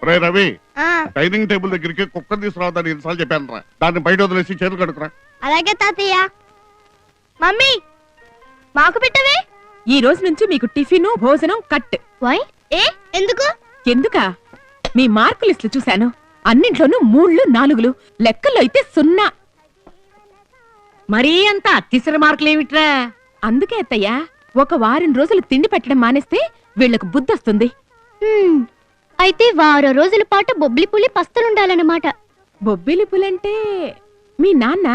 రే Ravi, dining table దగ్గరికి cooker తీసుకురావద్దని ఎన్నిసార్లు చెప్పాను రా. దాన్ని బయట వదిలేసి చేతులు కడుకురా. అలాగే తాతయ్య. మమ్మీ మాకు పెట్టవే. ఈ రోజు నుంచి మీకు టిఫిన్ భోజనం కట్. వై? ఎందుకు? ఎందుకా? మీ మార్కు లిస్టులు చూశాను. అన్నింట్లోనూ 3లు 4లు, లెక్కల్లో అయితే 0. మరీ అంత అత్తిసర మార్కులేమిట్రా? అందుకే అత్తయ్య, ఒక వారం రోజులు తిండి పెట్టడం మానేస్తే వీళ్లకు బుద్ధొస్తుంది. అయితే వారం రోజుల పాటు బొబ్బిలి పులి పస్తులుండాలన్నమాట. బొబ్బిలి పులంటే మీ నాన్న.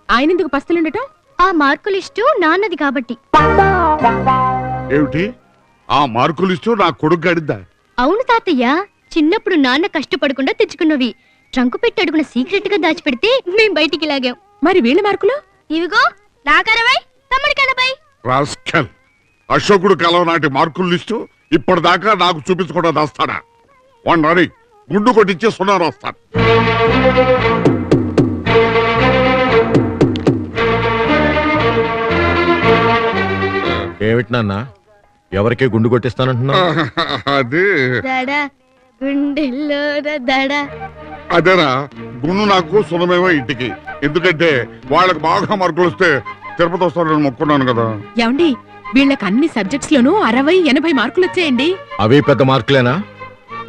ఆయనెందుకు పస్తులుండటం? ఆ మార్కు లిస్టు నాన్నది కాబట్టి. ఏమిటి ఆ మార్కులు లిస్టు నా కొడుకు గడిద్దా? అవును తాతయ్య, చిన్నప్పుడు నాన్న కష్టపడకుండా తెచ్చుకున్నవి ట్రంకు పెట్టి అడుగున సీక్రెట్ గా దాచిపెడితే మేం బయటికి లాగాం. మరి వీళ్ళ మార్కులు? ఇవిగో నాకు 60, తమ్ముడికి 80. రాస్కల్, అశోకుడు కాలం నాటి మార్కుల లిస్టు ఇప్పటిదాకా నాకు చూపించకుండా దాస్తాడా? వాడిని రాని గుండు కొట్టించే 0 రాస్తాను. ఏమిటి నాన్న, ఎవరికే గుండు కొట్టిస్తానంటున్నా? అది దడా. అదేరా, గుండు నాకు సులభమేమో ఇంటికి. ఎందుకంటే వాళ్ళకి బాగా మార్కులు వస్తే తిరుపతి వస్తానని మొక్కున్నాను కదా. ఏమండి, వీళ్ళకి అన్ని సబ్జెక్ట్స్ లోనూ 60, 80 మార్కులు వచ్చాయండి. అవి పెద్ద మార్కులేనా?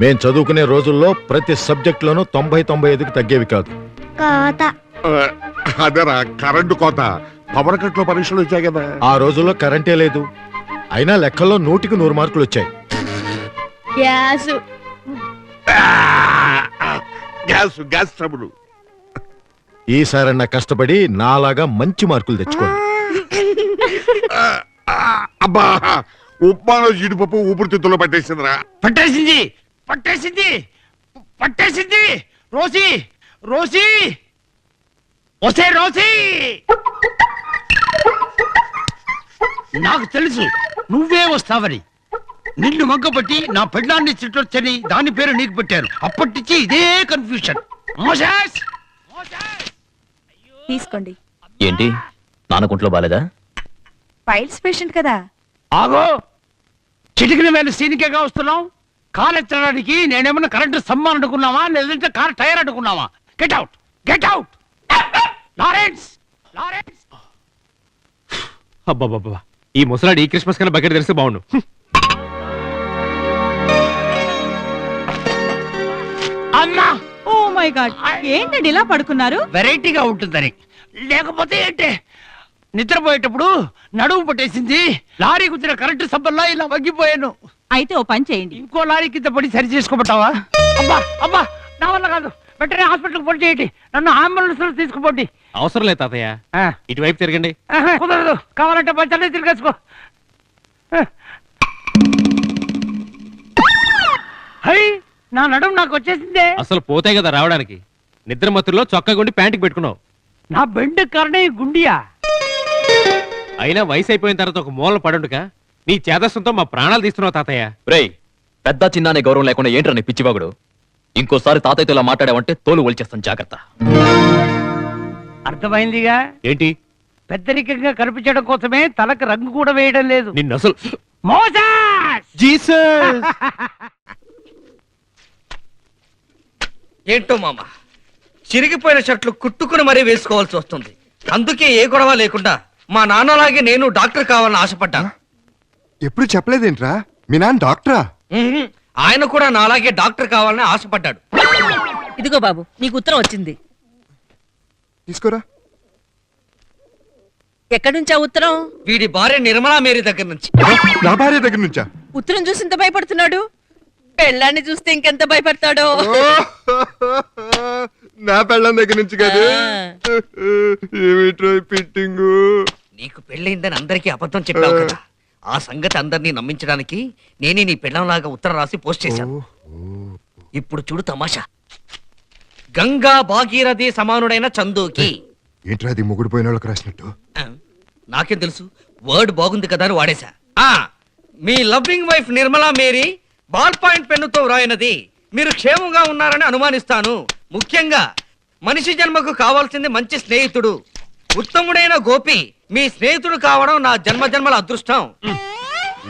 మేం చదువుకునే రోజుల్లో ప్రతి సబ్జెక్ట్ లోనూ 90, 95కి తగ్గేవి కాదు. అదేరా, కరెంటు కోత, పవర్ కట్ లో పరీక్షలు వచ్చాయి కదా. ఆ రోజుల్లో కరెంటే లేదు. అయినా లెక్కల్లో 100కి 100 మార్కులు వచ్చాయి. Gas trouble. ఈసారన్నా కష్టపడి నాలాగా మంచి మార్కులు తెచ్చుకోండి. అబ్బా, ఉప్మాలో జీడిపప్పు ఊపిరితిత్తులో పట్టేసిందిరా. పట్టేసింది పట్టేసింది పట్టేసింది. రోసి రోసి వసే రోసి, నాకు తెలుసు నువ్వే వస్తావని. నిన్ను మగ్గబట్టి నా పెళ్ళాన్ని చిట్టొచ్చని దాని పేరు నీకు పెట్టారు. అప్పటి నుంచి ఇదే కన్ఫ్యూషన్. తీసుకోండి. ఏంటి, నాన్నకుంట్లో బాలేదా? ఫైల్స్ పేషెంట్ కదా. ఆగో, చిటికిన వేలు సీనికేగా వస్తున్నాం. కార్ ఎత్తడానికి నేనేమన్నా కరెంటు స్తంభం అనుకున్నావా, లేదంటే కార్ టైర్ అనుకున్నావా? Get out, get out. Lawrence, Lawrence. అబ్బాబ్బా, ఈ ముసలాడు ఈ క్రిస్మస్ కన్నా బకెట్ తెలిస్తే బాగుండు. అమ్మా, ఓ మై గాడ్, ఏంటండి ఇలా పడుకున్నారు? వెరైటీగా ఉంటుందని. లేకపోతే ఏంటే, నిద్రపోయేటప్పుడు నడుము పట్టేసింది. లారీ గుద్దిన కరెంటు స్తంభంలో ఇలా వగ్గిపోయాను. అయితే ఓ పని చేయండి, ఇంకో లారీ కింద పడి సరి చేసుకోబట్టావా? అబ్బా అబ్బా, నా వల్ల కాదు. వెంటనే హాస్పిటల్కి ఫోన్ చేయండి. నన్ను అంబులెన్స్ లో తీసుకుపోండి. అవసరం లేదు తాతయ్య, ఇటువైపు తిరగండి. కుదరదు, కావాలంటే పంచాలే తిరిగేసుకో. హై, నా నడుము నాకు వచ్చేసిందే. అసలు పోతే కదా రావడానికి. నిద్ర మత్తులో చొక్కా గుండి ప్యాంటుకి పెట్టుకున్నావు. నా బెండ్ కారణం ఈ గుండియా. అయినా వయసు అయిపోయిన తర్వాత ఒక మూలన పడుండుగా నీ చేదస్సుతో మా ప్రాణాలు తీస్తున్నావు తాతయ్య. రేయ్, పెద్ద చిన్న అనే గౌరవం లేకుండా ఏంట్రా నీ పిచ్చివాగుడు? ఇంకోసారి తాతయ్యతో ఇలా మాట్లాడావంటే తోలు ఒలిచేస్తాను, జాగ్రత్త. అర్థమైందిగా ఏంటి? పెద్దరికంగా కనిపించడం కోసమే తలకు రంగు కూడా వేయడం లేదు. నిన్ను అసలు ఏంటో మామ, చిరిగిపోయిన షర్ట్లు కుట్టుకుని మరీ వేసుకోవాల్సి వస్తుంది. అందుకే ఏ గొడవ లేకుండా మా నాన్నలాగే నేను డాక్టర్ కావాలని ఆశపడ్డాను. ఎప్పుడు చెప్పలేదేంట్రా? మీ నాన్న డాక్టరా? ఆయన కూడా నాలాగే డాక్టర్ కావాలని ఆశపడ్డాడు. ఇదిగో బాబు, నీకు ఉత్తరం వచ్చింది. తీసుకోరా. ఎక్కడి నుంచా ఉత్తరం? వీడి భార్య నిర్మలా మేరీ దగ్గర నుంచి. నా భార్య దగ్గర నుంచా? ఉత్తరం చూసి ఇంత భయపడుతున్నాడు, పెళ్ళాన్ని చూస్తే ఇంకెంత భయపడతాడో. నా పెళ్ళం దగ్గర నుంచి కాదు. ఏమిట్రా ఫిట్టింగు? నీకు పెళ్ళయిందని అందరికీ అబద్ధం చెప్పావు కదా. ఆ సంగతి అందరినీ నమ్మించడానికి నేనే నీ పెళ్ళంలాగా ఉత్తరం రాసి పోస్ట్ చేశాను. ఇప్పుడు చూడు తమాషా. గంగా భాగీరథి సమానుడైన చందుకి. ఏంట్రా అది మొగుడు పోయిన వాళ్ళకి రాసినట్టు? నాకేం తెలుసు, వర్డ్ బాగుంది కదా అని వాడేశా. మీ loving wife Nirmala Mary ball point పెన్నుతో వ్రాయినది. మీరు క్షేమంగా ఉన్నారని అనుమానిస్తాను. ముఖ్యంగా మనిషి జన్మకు కావాల్సింది మంచి స్నేహితుడు. ఉత్తముడైన గోపి మీ స్నేహితుడు కావడం నా జన్మజన్మల అదృష్టం.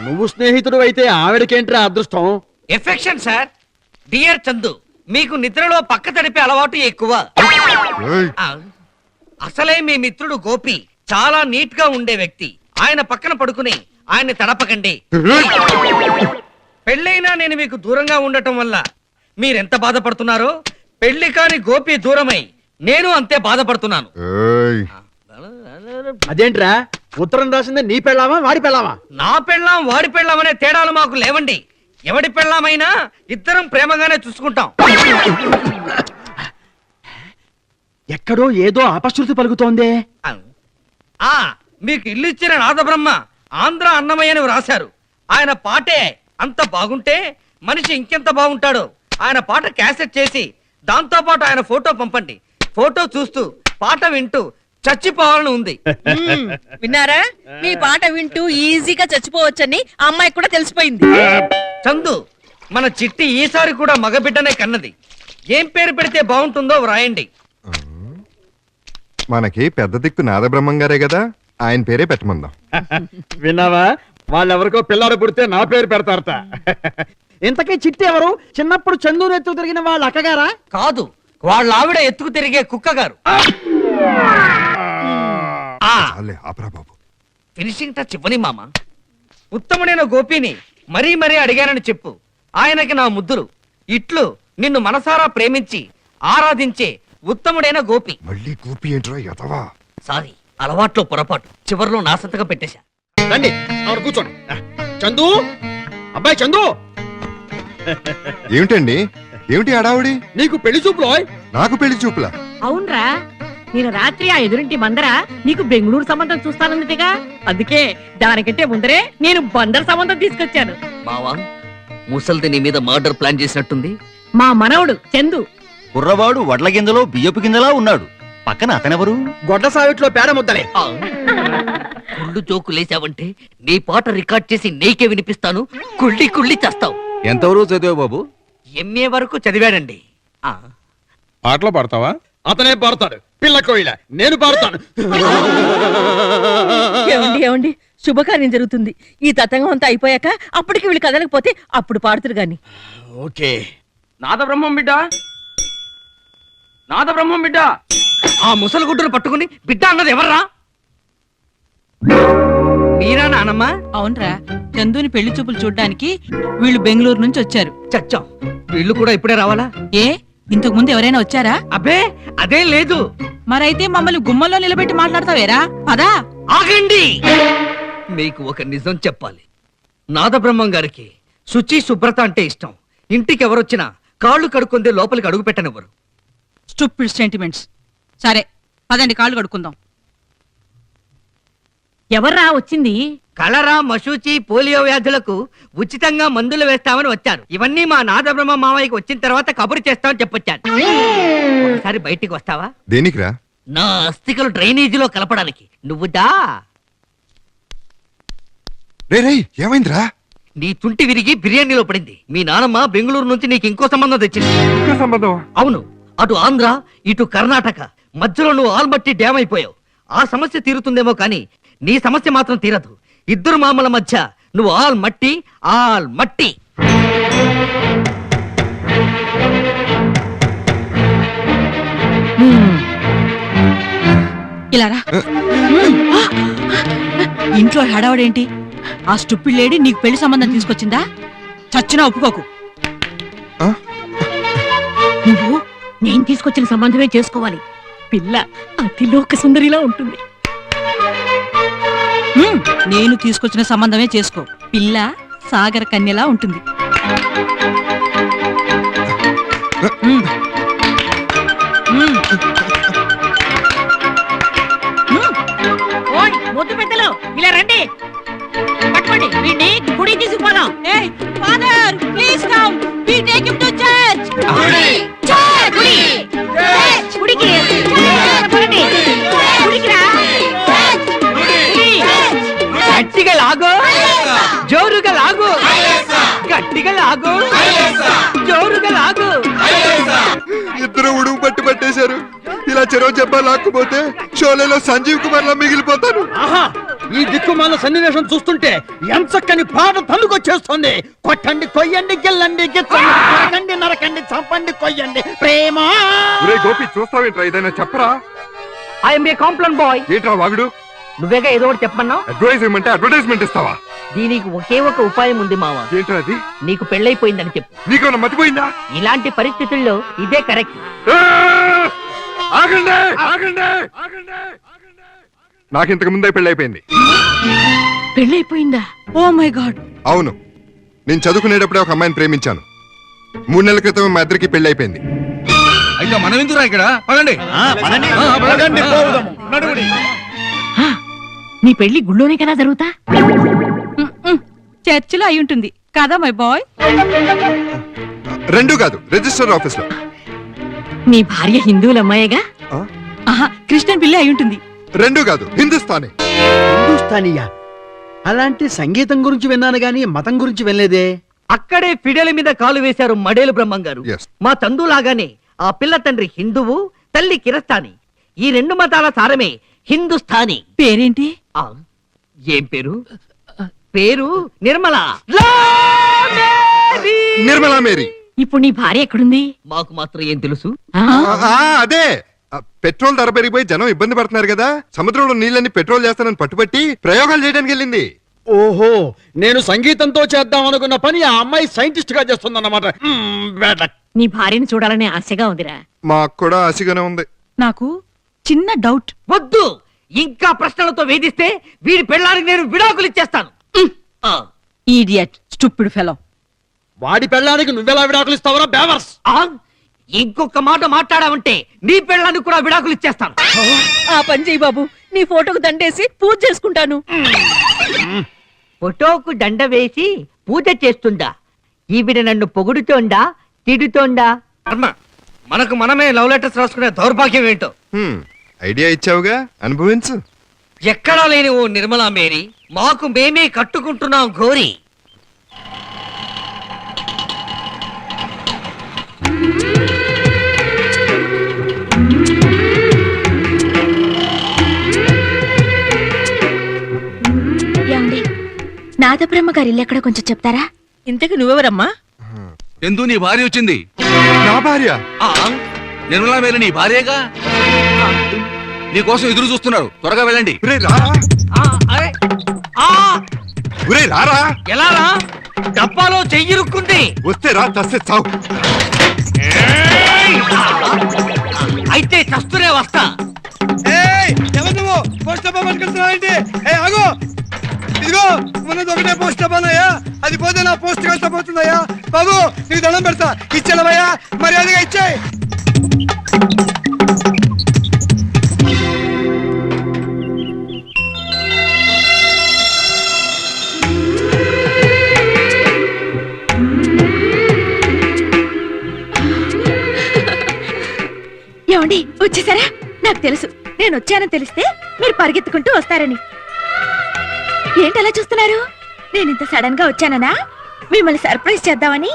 నువ్వు స్నేహితుడు అయితే ఆవిడకేంట్రా అదృష్టం? Affection sir. డియర్ చందు, మీకు నిద్రలో పక్క తడిపే అలవాటు ఎక్కువ. ఏయ్, ఆ, అసలే మీ మిత్రుడు గోపి చాలా నీట్ గా ఉండే వ్యక్తి. ఆయన పక్కన పడుకుని ఆయన్ని తడపకండి. పెళ్ళైనా నేను మీకు దూరంగా ఉండటం వల్ల మీరెంత బాధపడుతున్నారో పెళ్లి కాని గోపి దూరమై నేను అంతే బాధపడుతున్నాను. ఏయ్, అదేంట్రా ఉత్తరం రాసింది నీ పెళ్ళామా వాడి పెళ్ళామా? నా పెళ్ళాం వాడి పెళ్ళాం అనే తేడాలు మాకు లేవండి. ఎవడి పెళ్ళామైనా ఇద్దరం ప్రేమగానే చూసుకుంటాం. ఎక్కడో ఏదో అపశృతి పలుకుతోందే. ఆ మీకు ఇల్లు ఇచ్చిన నాదబ్రహ్మ ఆంధ్ర అన్నమయ్య అని వ్రాశారు. ఆయన పాటే అంత బాగుంటే మనిషి ఇంకెంత బాగుంటాడో. ఆయన పాట క్యాసెట్ చేసి దాంతో పాటు ఆయన ఫోటో పంపండి. ఫోటో చూస్తూ పాట వింటూ చచ్చిపోవాలని ఉంది. విన్నారా? మీ పాట వింటూ ఈజీగా చచ్చిపోవచ్చని అమ్మాయికి కూడా తెలిసిపోయింది. చందు, మన చిట్టి ఈసారి కూడా మగబిడ్డనే కన్నది. ఏం పేరు పెడితే బాగుంటుందో వ్రాయండి. మనకి పెద్ద దిక్కు నాదబ్రహ్మం గారే కదా, ఆయన పేరే పెట్టమందాం. విన్నావా? వాళ్ళెవరికో పిల్లాడు పుడితే నా పేరు పెడతారట. ఇంతకీ చిట్టి ఎవరు? చిన్నప్పుడు చందూరు ఎత్తు తిరిగిన వాళ్ళ అక్కగారా? కాదు, వాళ్ళ ఆవిడ ఎత్తుకు తిరిగే కుక్క గారు. చాలే ఆపరా బాబు. ఫినిషింగ్ టచ్ ఇవ్వని మామ. ఉత్తముడైన గోపిని మరీ మరీ అడిగానని చెప్పు. ఆయనకి నా ముద్దులు. ఇట్లు నిన్ను మనసారా ప్రేమించి ఆరాధించే ఉత్తముడైన గోపి. మళ్ళీ గోపి ఏంట్రా ఎదవా? సారీ, అలవాట్లో పొరపాటు. చివర్లో నా సంతకం పెట్టేశా. రండి ఆవిడ కూర్చోండి. చందు, అబ్బాయి చందు, ఏమిటండి, ఏమిటి అడావుడి? నీకు పెళ్లి చూపులో. నాకు పెళ్లి చూపులా? అవునరా, నేను రాత్రి ఆ ఎదురింటి మందర నీకు బెంగళూరు సంబంధం చూస్తానందిగా, అందుకే దానికంటే ముందరే నేను బందర్ సంబంధం తీసుకొచ్చాను. మావా, ముసల్ది నీ మీద మర్డర్ ప్లాన్ చేసినట్టుంది. మా మనవడు చందు. కుర్రవాడు వడ్ల గింజలో బియ్యపు గింజలా ఉన్నాడు. పక్కన అతనెవరు? గొడ్ల సావిట్లో పేడ ముద్దలే. కుళ్ళు జోకు లేసావంటే నీ పాట రికార్డ్ చేసి నీకే వినిపిస్తాను. కుళ్ళి కుళ్ళి చేస్తావు. ఎంతవరకు చదివావు బాబు? ఎంఏ వరకు చదివాడండి. పాటలు పాడతావా? అతనే పాడతాడు. పిల్ల కోయిల నేను పాడతాను. ఏమండి ఏమండి, శుభకార్యం జరుగుతుంది. ఈ తతంగం అంతా అయిపోయాక అప్పటికి వీళ్ళు కదలకపోతే అప్పుడు పాడుతురు గాని. ఓకే. నాదబ్రహ్మం బిడ్డ, నాదబ్రహ్మం బిడ్డ. ఆ ముసలి గుడ్డును పట్టుకుని బిడ్డ అన్నది ఎవర్రా? మీరా నానమ్మ? అవునరా, చందుని పెళ్లి చూపులు చూడ్డానికి వీళ్ళు బెంగళూరు నుంచి వచ్చారు. చచ్చాం. వీళ్ళు కూడా ఇప్పుడే రావాలా? ఏ, ఇంతకు ముందు ఎవరైనా వచ్చారా? అబ్బే అదేం లేదు. మరైతే మమ్మల్ని గుమ్మల్లో నిలబెట్టి మాట్లాడతావేరా? పదా. ఆగండి, మీకు ఒక నిజం చెప్పాలి. నాదబ్రహ్మం గారికి శుచి శుభ్రత అంటే ఇష్టం. ఇంటికి ఎవరొచ్చినా కాళ్ళు కడుక్కుందే లోపలికి అడుగు పెట్టనివ్వరు. Stupid sentiments. సరే పదండి, కాళ్ళు కడుక్కుందాం. ఎవర్రా వచ్చింది? కలరా, మశూచి, పోలియో వ్యాధులకు ఉచితంగా మందులు వేస్తామని వచ్చారు. ఇవన్నీ మా నాదబ్రహ్మ మావయ్యకి వచ్చిన తర్వాత కబురు చేస్తామని చెప్పొచ్చాను. ఒకసారి బయటికి వస్తావా? దేనికిరా? నా అస్థికలు డ్రైనేజీలో కలపడానికి. నువ్వు దా. రే ఏమైందిరా? నీ తుంటి విరిగి బిర్యానీలో పడింది. మీ నానమ్మ బెంగళూరు నుంచి నీకు ఇంకో సంబంధం తెచ్చింది. ఇంకా సంబంధం? అవును, అటు ఆంధ్ర ఇటు కర్ణాటక మధ్యలో నువ్వు ఆల్మట్టి డ్యామ్ అయిపోయావు. ఆ సమస్య తీరుతుందేమో కానీ నీ సమస్య మాత్రం తీరదు. ఇద్దరు మామల మధ్య నువ్వు ఆల్ మట్టి ఆల్ మట్టి. ఇలా రా. ఇంట్లో హడావడేంటి? ఆ స్టూపిడ్ లేడీ నీకు పెళ్లి సంబంధం తీసుకొచ్చిందా? చచ్చినా ఒప్పుకోకు. ఆ? నువ్వు నేను తీసుకొచ్చిన సంబంధమే చేసుకోవాలి. పిల్ల అతిలోక సుందరిలా ఉంటుంది. నేను తీసుకొచ్చిన సంబంధమే చేసుకో. పిల్ల సాగర కన్యలా ఉంటుంది. ముద్దు పెద్దలు ఇలా రండి, పట్టుకోండి వీడిని గుడి తీసుకుపోదాం. Father please come, we take him to church. గుడికి గట్టిగా లాగు, జోరుగా లాగు, గట్టిగా లాగు, జోరుగా లాగు. ఇద్దరు ఉడుగు పట్టి పట్టేశారు. ఇలా చెరవ చెప్పా లాక్కుపోతే షోలేలో సంజీవ్ కుమార్ లా మిగిలిపోతాను. ఆహా, ఈ దిక్కుమాల సన్నివేశం చూస్తుంటే ఎంచక్కని పాట తన్నుకొచ్చేస్తుంది. కొట్టండి, కొయ్యండి, గిల్లండి, గిచ్చండి, నరకండి, నరకండి. నరకండి చంపండి కొయ్యండి ప్రేమ. ఒరే గోపి చూస్తావేంట్రా ఏదైనా చెప్పరా? I'm a complaint boy. ఏంట్రా వాగుడు? నువ్వేగా ఏదో ఒకటి చెప్పమన్నావు. అడ్వైజ్ ఏమంటే అడ్వర్టైజ్మెంట్ ఇస్తావా? దీనికి ఒకే ఒక ఉపాయం ఉంది మావా. ఏంట్రా అది? నీకు పెళ్ళైపోయిందని చెప్పు. నీకేమన్నా మతిపోయిందా? ఇలాంటి పరిస్థితుల్లో ఇదే కరెక్ట్. ఆ! ఆగండి ఆగండి ఆగండి ఆగండి. నాకు ఇంతకు ముందే పెళ్ళైపోయింది. పెళ్ళైపోయిందా? Oh my God. అవును, నేను చదువుకునేటప్పుడే ఒక అమ్మాయిని ప్రేమించాను. 3 నెలల క్రితం మా ఇద్దరికి పెళ్ళైపోయింది. అయితే మనం ఎందుకురా ఇక్కడ? పదండి. నీ పెళ్లి గుళ్ళోనే కదా జరుగుతా? చర్చిలో అయి ఉంటుంది కదా మై బాయ్. రెండు కాదు, రిజిస్టర్ ఆఫీస్ లో. నీ భార్య హిందువుల అమ్మాయిగా? ఆహా, క్రిస్టియన్ పిల్ల అయి ఉంటుంది. రెండు కాదు, హిందుస్థానీ. హిందుస్థానీయా? అలాంటి సంగీతం గురించి విన్నాను గానీ మతం గురించి వినలేదే. అక్కడే ఫిడేల మీద కాలు వేశారు మడేలు బ్రహ్మం గారు. Yes. మా తందులాగానే ఆ పిల్ల తండ్రి హిందువు, తల్లి కిరస్తాని. ఈ 2 మతాల సారమే హిందుస్థానీ. పేరేంటి? ఆ, ఏం పేరు? పేరు నిర్మల. నిర్మలా మేరీ. ఇప్పుడు నీ భార్య ఎక్కడుంది? మాకు మాత్రం ఏం తెలుసు? అదే పెట్రోల్ ధర పెరిగిపోయి జనం ఇబ్బంది పడుతున్నారు కదా, సముద్రంలో నీళ్ళని పెట్రోల్ చేస్తానని పట్టుబట్టి ప్రయోగాలు చేయడానికి వెళ్ళింది. ఓహో, నేను సంగీతంతో చేద్దాం అనుకున్న పని ఆ అమ్మాయి సైంటిస్ట్ గా చేస్తుందన్నమాట. నీ భార్యను చూడాలనే ఆశగా ఉందిరా. మాకు కూడా ఆశగానే ఉంది. నాకు చిన్న డౌట్. వద్దు, ఇంకా ప్రశ్నలతో వేధిస్తే వీడి పెళ్ళానికి నేను విడాకులు ఇచ్చేస్తాను. ఆ, ఈడియట్ స్టూపిడ్ ఫెలో. వాడి పెళ్ళానికి నువ్వెలా విడాకులు ఇస్తావరా బేవర్స్? ఆ, ఇంకొక మాట మాట్లాడావంటే నీ పెళ్ళానికి కూడా విడాకులు ఇచ్చేస్తాను. ఆ పని చెయ్యి బాబు, నీ ఫోటోకు దండేసి పూజ చేసుకుంటాను. ఫోటోకు దండ వేసి పూజ చేస్తుందా? ఈవిడ నన్ను పొగుడుతోందా తిడుతోందా? కర్మ, మనకు మనమే లవ్ లెటర్స్ రాసుకునే దౌర్భాగ్యం ఏంటో. ఐడియా ఇచ్చావుగా, అనుభవించు. ఎక్కడా లేని ఓ నిర్మలా మేరీ మాకు మేమే కట్టుకుంటున్నాం ఘోరి. ఏమండి, నాదబ్రహ్మ గారి ఇల్లు ఎక్కడ కొంచెం చెప్తారా? ఇంతకు నువ్వెవరమ్మా? ఎందు నీ భార్య వచ్చింది. నా భార్య? ఆ, నిర్మలా మేరీ నీ భార్యగా? నీ కోసం ఎదురు చూస్తున్నారు, త్వరగా వెళ్ళండి. ఒరే రా, ఆ, అరే, ఆ, ఒరే రారా. ఎలా రా? డబ్బాలో చెయ్యిరుక్కుంది. వస్తే రా, చస్తే చావు. అయితే చస్తూనే వస్తా. పోస్ట్ డబ్బా పట్టుకెళ్తున్నావేంటి? ఆగు, ఇదిగో ఉన్నది ఒకటే పోస్ట్ డబ్బానయ్యా, అది పోతే నా పోస్ట్ కలిసి పోతుందయ్యా. బాబు నీకు దండం పెడతా, ఇచ్చేలవయ్యా, మర్యాదగా ఇచ్చేయి. ఏమండి, వచ్చేసారా? నాకు తెలుసు, నేను వచ్చానని తెలిస్తే మీరు పరిగెత్తుకుంటూ వస్తారని. ఏంటి అలా చూస్తున్నారు? నేను ఇంత సడన్ గా వచ్చాననా మిమ్మల్ని సర్ప్రైజ్ చేద్దామని.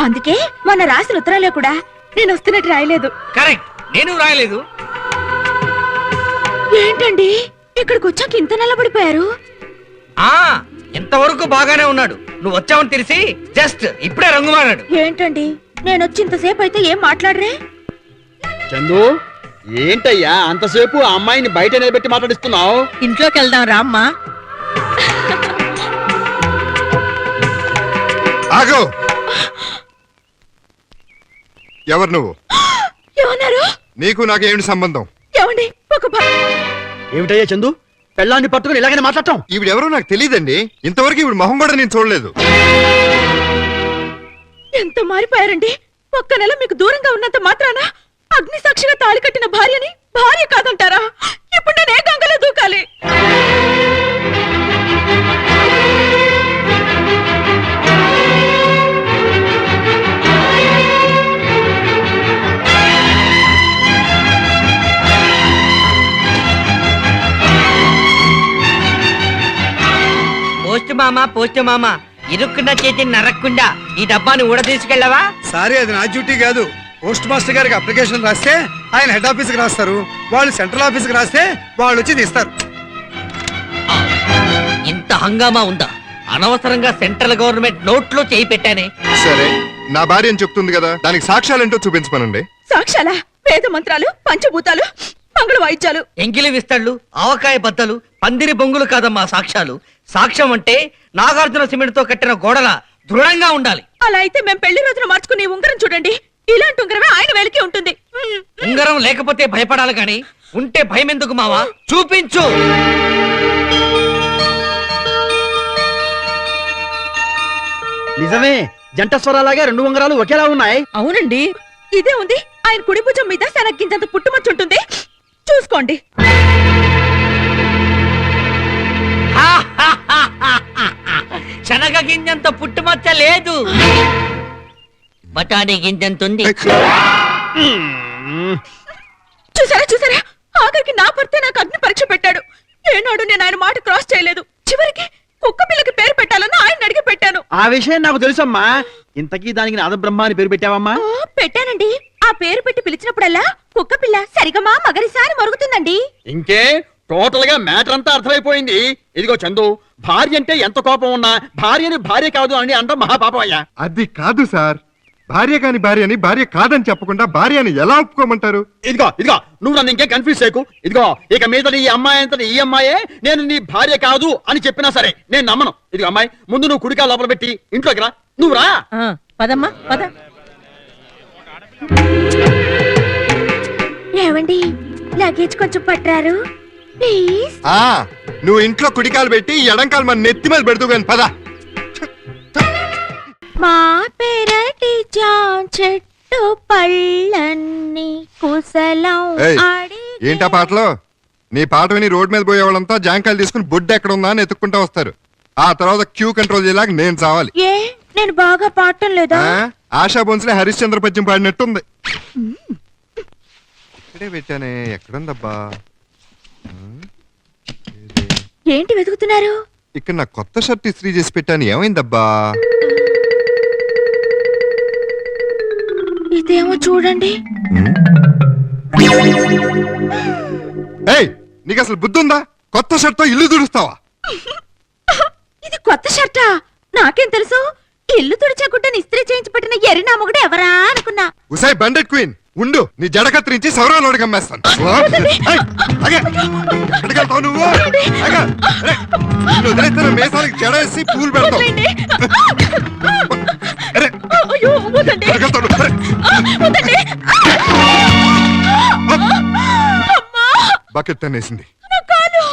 అందుకే మొన్న రాసిన ఉత్తరాల్లో కూడా నేను వస్తున్నట్టు రాయలేదు. కరెక్ట్, నేను రాయలేదు. ఏంటండి, ఇక్కడికి వచ్చాక ఇంత నల్లబడిపోయారు? ఆ, ఇంతవరకు బాగానే ఉన్నాడు. నువ్వు వచ్చావని తెలిసి జస్ట్ ఇప్పుడే రంగు మారాడు. ఏంటండి, నేను వచ్చి ఇంతసేపు అయితే ఏం మాట్లాడరే? చందు, ఏంటయ్యా అంతసేపు ఆ అమ్మాయిని బయట నిలబెట్టి మాట్లాడిస్తున్నావు? ఇంట్లోకి వెళ్దాం రామ్మా. ఆగు. ఎవరు నువ్వు? ఏమన్నారు? నీకు నాకేమిటి సంబంధం? ఏమండి, ఒక ఏమిటయ్యా చందు, పెళ్ళాన్ని పట్టుకుని ఇలాగనే మాట్లాడటం? ఈవిడెవరో నాకు తెలియదండి. ఇంతవరకు ఈవిడ మొహం కూడా నేను చూడలేదు. ఎంత మారిపోయారండి. ఒక్క నెల మీకు దూరంగా ఉన్నంత మాత్రాన అగ్ని సాక్షిగా తాళి కట్టిన భార్యని భార్య కాదంటారా? ఇప్పుడు నేను ఏ గంగలో దూకాలి? పోస్ట్ మామ ఇరుక్కున్న చేతిని నరక్కుండా ఈ డబ్బాని ఊడ తీసుకెళ్ళవా? సారీ, అది నా డ్యూటీ కాదు. పోస్ట్ మాస్టర్ గారికి అప్లికేషన్ రాస్తే ఆయన హెడ్ ఆఫీస్ కి రాస్తారు, వాళ్ళు సెంట్రల్ ఆఫీస్ కి రాస్తే వాళ్ళు వచ్చి తీస్తారు. ఇంత హంగామా ఉందా? అనవసరంగా సెంట్రల్ గవర్నమెంట్ నోట్లో చేయి పెట్టానే. సరే, నా భార్య అని చెప్తుంది కదా, దానికి సాక్ష్యాలేంటో చూపించమనండి. సాక్ష్యాల వేద మంత్రాలు పంచభూతాలు మంగళ వాయిద్యాలు ఎంగిలి విస్తళ్ళు ఆవకాయ బద్దలు పందిరి బొంగులు కాదమ్మా సాక్ష్యాలు. సాక్ష్యం అంటే నాగార్జున సిమెంట్ తో కట్టిన గోడల దృఢంగా ఉండాలి. అలా అయితే మేము పెళ్లి రోజున మార్చుకునే ఉంగరం చూడండి, ఇలాంటి ఉంగరమే ఆయన వేలికి ఉంటుంది. ఉంగరం లేకపోతే భయపడాలి గాని ఉంటే భయం ఎందుకు మావా? చూపించు. నిజమే, జంట స్వరాలాగా 2 ఉంగరాలు ఒకేలా ఉన్నాయి. అవునండి. ఇదే ఉంది, ఆయన కుడి భుజం మీద శనగ్గించంత పుట్టుమచ్చ ఉంటుంది, చూసుకోండి. శనగ గింజంత పుట్టుమచ్చ లేదు, బఠానీ గింజంతుంది. చూసారా చూసారా, ఆఖరికి నా భర్తే నాకు అగ్ని పరీక్ష పెట్టాడు. ఏనాడు నేను ఆయన మాట క్రాస్ చేయలేదు. చివరికి కుక్క పిల్లకి పేరు పెట్టాలని ఆయన అడిగి పెట్టాను. ఆ విషయం నాకు తెలుసమ్మా. ఇంతకీ దానికి నాదబ్రహ్మ అని పేరు పెట్టావమ్మా? పెట్టానండి. ఆ పేరు పెట్టి పిలిచినప్పుడల్లా కుక్క పిల్ల సరిగమా మగరిసారి మరుగుతుందండి. ఇంకే టోటల్ గా మ్యాటర్ అంతా అర్థమైపోయింది. ఇదిగో చందు, భార్య అంటే ఎంత కోపం ఉన్నా భార్యని భార్య కాదు అని అంటాం మహాపాపం అయ్యా. అది కాదు సార్, భార్య కాని భార్యని భార్య కాదని చెప్పకుండా భార్యని ఎలా ఒప్పుకోమంటారు? ఇదిగో ఇదిగో నువ్వు నన్ను ఇంకేం కన్ఫ్యూజ్ చేయకు. ఇదిగో ఇక మీద ఈ అమ్మాయి అంతటి ఈ అమ్మాయే నేను నీ భార్య కాదు అని చెప్పినా సరే నేను నమ్మను. ఇదిగో అమ్మాయి, ముందు నువ్వు కుడికా లోపల పెట్టి ఇంట్లోకి రా. నువ్వు రా. పదమ్మా పద. ఏవండి, లగేజ్ కొంచెం పట్టారు ప్లీజ్. నువ్వు ఇంట్లో కుడికాలు పెట్టి ఎడంకాలు మన నెత్తి మీద పెడుతూ కానీ పద. మా పెరటి జాం చెట్టు పళ్ళన్ని కుశలం ఏయ్, అడిగి- ఏంటా పాటలో? నీ పాట విని రోడ్ మీద పోయే వాళ్ళంతా జాంకాయలు తీసుకుని బొడ్డు ఎక్కడ ఉందా అని ఎత్తుక్కుంటా వస్తారు. ఆ తర్వాత క్యూ కంట్రోల్ చేయలేక నేను చావాలి. ఏ నేను బాగా పాడటం లేదా? ఆశా బోన్స్లే హరిశ్చంద్ర పద్యం పాడినట్టుంది. ఇక్కడే పెట్టానే, ఎక్కడుందబ్బా? ఏంటి వెతుకుతున్నారు? ఇక్కడ నా కొత్త షర్ట్ ఇస్త్రీ చేసి పెట్టాను, ఏమైందబ్బా? ఇదేమో చూడండి. ఏయ్, నీకు అసలు బుద్ధి ఉందా? కొత్త షర్ట్ తో ఇల్లు తుడుస్తావా? ఇది కొత్త షర్టా? నాకేం తెలుసు? ఇల్లు తుడిచకుండా ఇస్త్రీ చేయించి పెట్టిన ఎర్రి మొగుడు ఎవరా అనుకున్నా. ఉసాయ్ బండెడ్ క్వీన్, ఉండు, నీ జడ కత్తిరించి సౌరాలు గమ్మేస్తాను. ఎక్కడికి వెళ్తావు నువ్వు? వదిలేస్తే మేసాలకి జడ వేసి పూలు పెడతావు. అయ్యో, వద్దండి. ఎక్కడికి వెళ్తావు నువ్వు? వద్దండి. అమ్మా, బకెట్ తన్నేసింది. నా కాలు.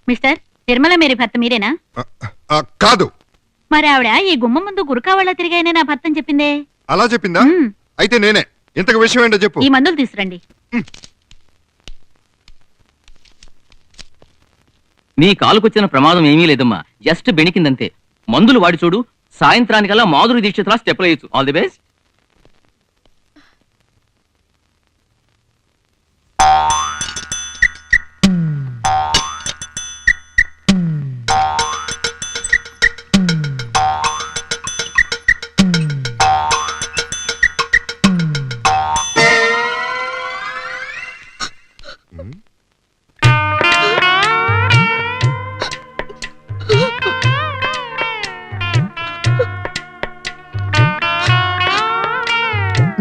మిస్టర్ తిరుమల మేరీ భర్త మీరేనా? కాదు. మరి ఆవిడ ఈ గుమ్మ ముందు గురకావాళ్ళ తిరిగాయనే నా భర్తని చెప్పిందే. అలా చెప్పిందా? అయితే నేనే. ఇంతకు విషయం ఏంటో చెప్పు. ఈ మందులు తీసురండి. నీ కాలుకొచ్చిన ప్రమాదం ఏమీ లేదమ్మా, జస్ట్ బెణికిందంతే. మందులు వాడి చూడు, సాయంత్రానికల్లా మాధురి దీక్షితులా స్టెప్లు వేయచ్చు. All the best.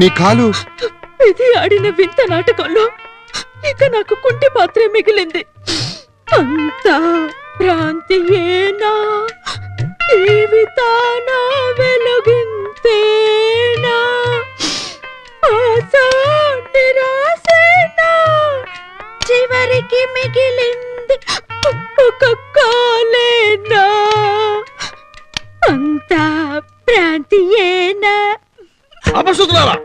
నీ కాలు ఇది ఆడిన వింత నాటకంలో ఇక నాకు కుంటి పాత్రే మిగిలింది. అంతా భ్రాంతియేనా, జీవితాన వెలుగింతేనా, ఆశా నిరాశేనా, చివరికి మిగిలింది ఒక కాలేనా, అంతా భ్రాంతియేనా. అపశుద్ధులారా,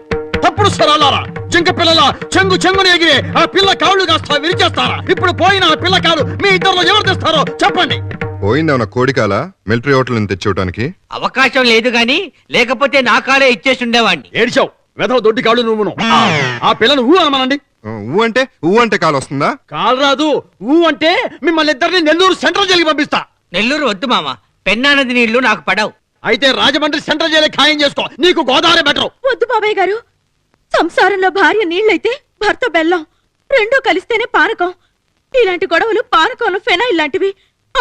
తప్పుడు స్వరాలారా, జింక పిల్లల చెంగు చెంగుని ఎగిరే ఆ పిల్ల కాళ్ళు కాస్త విరిచేస్తారా? ఇప్పుడు పోయిన ఆ పిల్ల కాలు మీ ఇద్దరులో ఎవరు తెస్తారో చెప్పండి. పోయిందేమన్నా కోడికాల మిలిటరీ హోటల్ నుంచి తెచ్చివటానికి? అవకాశం లేదు గాని, లేకపోతే నా కాలే ఇచ్చేసి ఉండేవాడిని. ఏడిచావు వెధవ దొడ్డి కాళ్ళు నువ్వును. ఆ పిల్లను ఊ అనమనండి. ఊ అంటే కాలు వస్తుందా? కాలు రాదు. ఊ అంటే మిమ్మల్ని ఇద్దరిని నెల్లూరు సెంట్రల్ జైలుకి పంపిస్తా. నెల్లూరు వద్దు మామ, పెన్నా నది నీళ్లు నాకు పడవు. అయితే రాజమండ్రి సెంట్రల్ జైలు ఖాయం చేసుకో, నీకు గోదావరి బెటరు. వద్దు బాబాయ్ గారు, సంసారంలో భార్య నీళ్ళైతే భర్త బెల్లం, రెండూ కలిస్తేనే పానకం. ఇలాంటి గొడవలు పానకంలో ఫెనాయిల్ లాంటివి.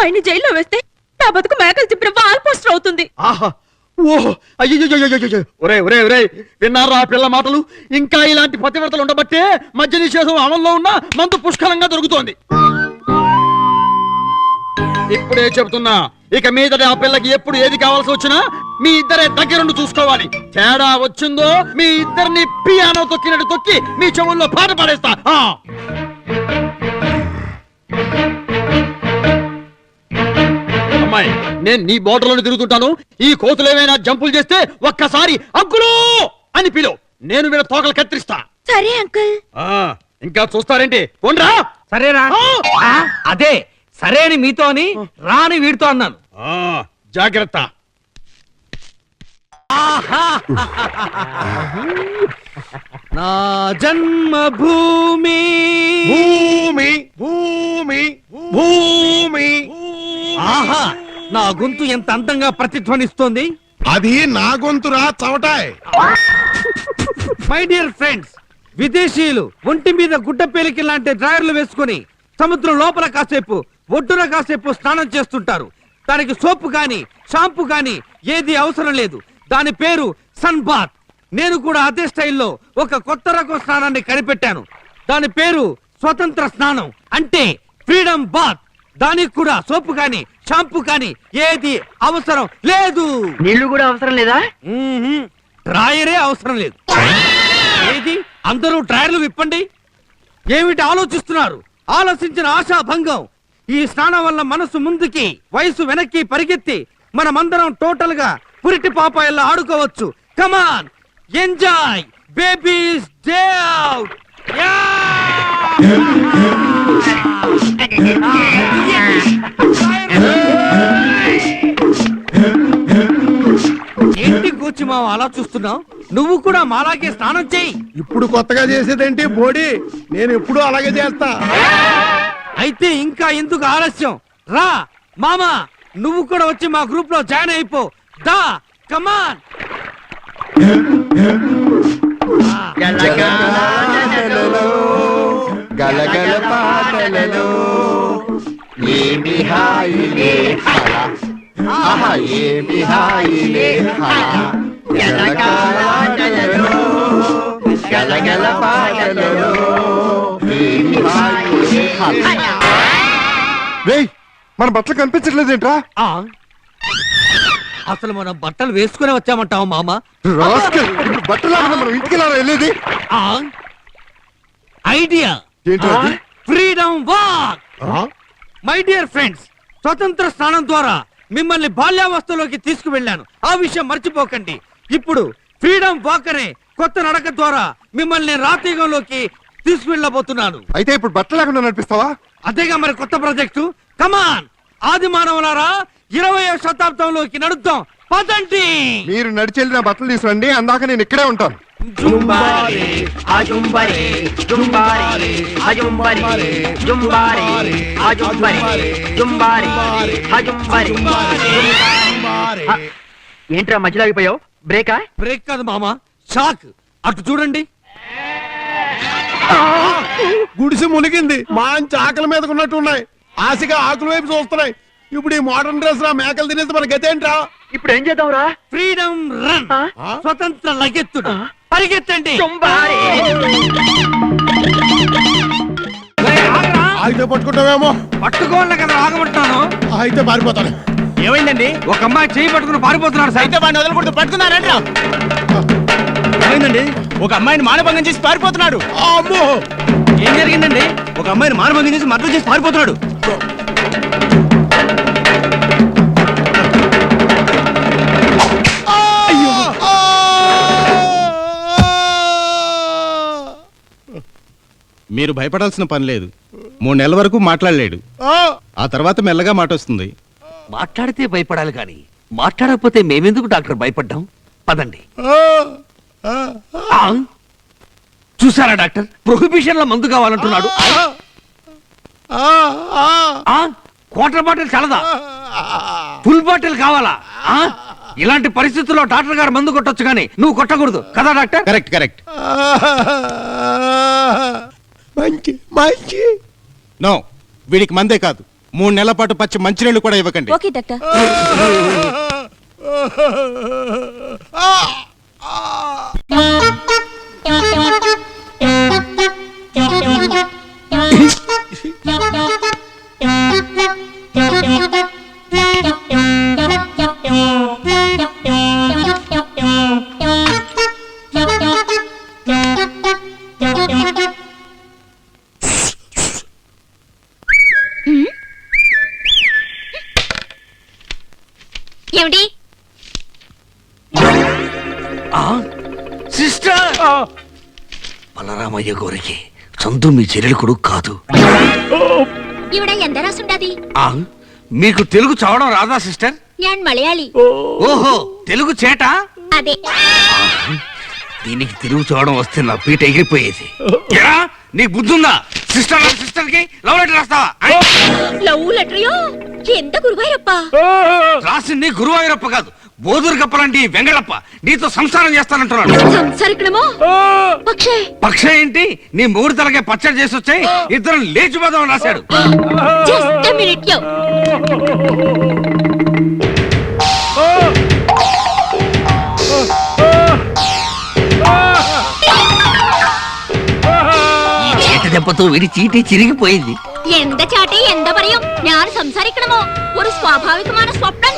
ఆయన జైల్లో వేస్తే నా బతుకు మేకలు చెప్పిన వాల్ పోస్టర్ అవుతుంది. ఆహా ఓహో అయ్యో ఒరే ఒరే ఒరే విన్నారా ఆ పిల్ల మాటలు? ఇంకా ఇలాంటి పతివ్రతలు ఉండబట్టే మద్య నిషేధం అమల్లో ఉన్న మందు పుష్కలంగా దొరుకుతోంది. ఇప్పుడే చెబుతున్నా, ఇక మీదట ఆ పిల్లకి ఎప్పుడు ఏది కావాల్సి వచ్చినా మీ ఇద్దరే దగ్గరుండి చూసుకోవాలి. తేడా వచ్చిందో మీ ఇద్దరిని పియానో తొక్కినట్టు తొక్కి మీ చెవుల్లో పాట పాడేస్తా. అమ్మాయి, నేను నీ బోర్డర్లోనే తిరుగుతుంటాను. ఈ కోతులు ఏమైనా జంపులు చేస్తే ఒక్కసారి అంకులు అని పిలువు. నేను వీళ్ళ తోకలు కత్తిరిస్తా. సరే అంకుల్. ఇంకా చూస్తారేంటి? కొండ్రా. సరేరా? అదే సరే అని మీతో అని రాని వీడితో అన్నాను. జాగ్రత్త. నా జన్మభూమి భూమి భూమి భూమి. ఆహా, నా గొంతు ఎంత అందంగా ప్రతిధ్వనిస్తోంది. అది నా గొంతురా చవటాయ్. మై డియర్ ఫ్రెండ్స్, విదేశీయులు ఒంటి మీద గుడ్డ పేలికి లాంటి డ్రాయర్లు వేసుకుని సముద్రం లోపల కాసేపు ఒడ్డున కాసేపు స్నానం చేస్తుంటారు. దానికి సోపు గాని షాంపూ గాని ఏది అవసరం లేదు. దాని పేరు సన్ బాత్. నేను కూడా అదే స్టైల్లో ఒక కొత్త రకం స్నానాన్ని కనిపెట్టాను. దాని పేరు స్వతంత్ర స్నానం, అంటే ఫ్రీడమ్ బాత్. దానికి కూడా సోపు గాని షాంపూ గాని ఏది అవసరం లేదు. నీళ్లు కూడా అవసరం లేదా? డ్రాయరే అవసరం లేదు. ఏది అందరూ డ్రాయర్లు విప్పండి. ఏమిటి ఆలోచిస్తున్నారు? ఆలోచించిన ఆశా భంగం. ఈ స్నానం వల్ల మనసు ముందుకి, వయసు వెనక్కి పరిగెత్తి మనమందరం టోటల్ గా పురిటి పాపాయల్లో ఆడుకోవచ్చు. కమాన్ ఎంజాయ్ బేబీస్ డే అవుట్. ఏంటి కూర్చి మావ అలా చూస్తున్నావు? నువ్వు కూడా మాలాగే స్నానం చేయి. ఇప్పుడు కొత్తగా చేసేదేంటి బోడి? నేను ఎప్పుడు అలాగే చేస్తా. అయితే ఇంకా ఎందుకు ఆలస్యం? రా మామా, నువ్వు కూడా వచ్చి మా గ్రూప్ లో జాయిన్ అయిపో. దా కమాన్. గలగల పాటలలో ఏమి హాయిలే హల, ఆహా ఏమి హాయిలే హల. గలగల పాటలలో ఏమి హాయిలే హల. రేయ్, మన బట్టలు కనిపించట్లేదేంట్రా? అసలు మనం బట్టలు వేసుకునే వచ్చామంటావు మామా? బట్టలు మనం ఇంటికి వెళ్ళేది. ఐడియా ఏంట్రా? Freedom walk. My dear friends, స్వతంత్ర స్నానం ద్వారా మిమ్మల్ని బాల్యావస్థలోకి తీసుకువెళ్ళాను. ఆ విషయం మర్చిపోకండి. ఇప్పుడు ఫ్రీడమ్ వాక్ అనే కొత్త నడక ద్వారా మిమ్మల్ని రాతీగంలోకి తీసుకువెళ్ళబోతున్నాను. అయితే ఇప్పుడు బట్టలు లేకుండా నడిపిస్తావా? అదేగా మరి కొత్త ప్రాజెక్టు. కమాన్ ఆది మానవులారా, 20వ శతాబ్దంలోకి నడుద్దాం. పదండి. మీరు నడిచెళ్ళిన బట్టలు తీసుకురండి, అందాక నేను ఇక్కడే ఉంటాను. జుంబారే ఆజుంబరే జుంబారే ఆజుంబరే జుంబారే ఆజుంబరే జుంబారే ఆజుంబరే. ఏంట్రా మధ్యలో ఆగిపోయావు? బ్రేకా? బ్రేక్ కాదు మామా, షాక్. అటు చూడండి. గుడిసి మునిగింది. మంచి ఆకలి మీద ఉన్నట్టు ఉన్నాయి. ఆశగా ఆకుల వైపు చూస్తున్నాయి. ఇప్పుడు ఈ మోడర్న్ డ్రెస్ రా మేకలు తినేసి మన గతేంట్రా? ఇప్పుడు ఏం చేద్దాంరా? ఫ్రీడమ్ రన్, స్వతంత్ర లగెత్తుడు. పరిగెత్తండి. అయితే పట్టుకుంటామేమో. పట్టుకోవాలి కదా ఆగమంటున్నాను. అయితే పారిపోతాను. ఏమైందండి? ఒక అమ్మాయి చేయి పట్టుకుని పారిపోతున్నాడు. అయితే వాడిని వదలకూడదు, పట్టుకున్నారండి. ఏమైందండి? ఒక అమ్మాయిని మానభంగం చేసి పారిపోతున్నాడు. అమ్మో, ఏం జరిగిందండి? ఒక అమ్మాయిని మానభంగం చేసి మర్డర్ చేసి పారిపోతున్నాడు. మీరు భయపడాల్సిన పని లేదు. 3 నెలల వరకు మాట్లాడలేడు. ఆ తర్వాత మెల్లగా మాట వస్తుంది. మాట్లాడితే భయపడాలి కానీ మాట్లాడకపోతే మేమెందుకు డాక్టర్ భయపడ్డాం? పదండి. చూసారా డాక్టర్, ప్రొహిబిషన్ లో మందు కావాలంటున్నాడు. క్వార్టర్ బాటిల్ చాలదా? ఫుల్ బాటిల్ కావాలా? ఇలాంటి పరిస్థితుల్లో డాక్టర్ గారు మందు కొట్టొచ్చు కానీ నువ్వు కొట్టకూడదు కదా డాక్టర్? Correct correct. మంచి మంచి. నో, వీడికి మందే కాదు, 3 నెలల పాటు పచ్చి మంచినీళ్ళు కూడా ఇవ్వకండి. Okay doctor. ఏమిటి? సిస్టర్ బలరామయ్య గోరికి చందు మీ చెల్లెలు కొడుకు కాదు. ఇవిడ ఎంత రాసుంటది? మీకు తెలుగు చదవడం రాదా సిస్టర్? నేను మలయాళి. ఓహో తెలుగు చేట. అదే. దీనికి తెలుగు చదవడం వస్తే నా పీట ఎగిరిపోయేది. ఎరా, నీకు బుద్ధుందా? సిస్టర్ సిస్టర్ కి లవ్ లెటర్ రాస్తావా? లవ్ లెటరియో? ఎంత గురువాయూరప్ప? రాసింది గురువాయూరప్ప కాదు, బోధూరు కప్పలాంటి వెంగళప్ప. నీతో సంసారం చేస్తానంటున్నాడు. సంసారికడమో? పక్షే. పక్ష ఏంటి? నీ మూడు తలకే పచ్చడి చేసి వచ్చాయి, ఇద్దరు లేచిపోదామని రాశాడు. జస్ట్ ఎ మినిట్ యో. ఈ చేట దెబ్బతో వీడి చీటీ చిరిగిపోయింది. ఎంత చాటి ఎంత పరయం. ഞാൻ സംസാരിക്കണമോ? ഒരു സ്വാഭാവികமான സ്വപ്നം.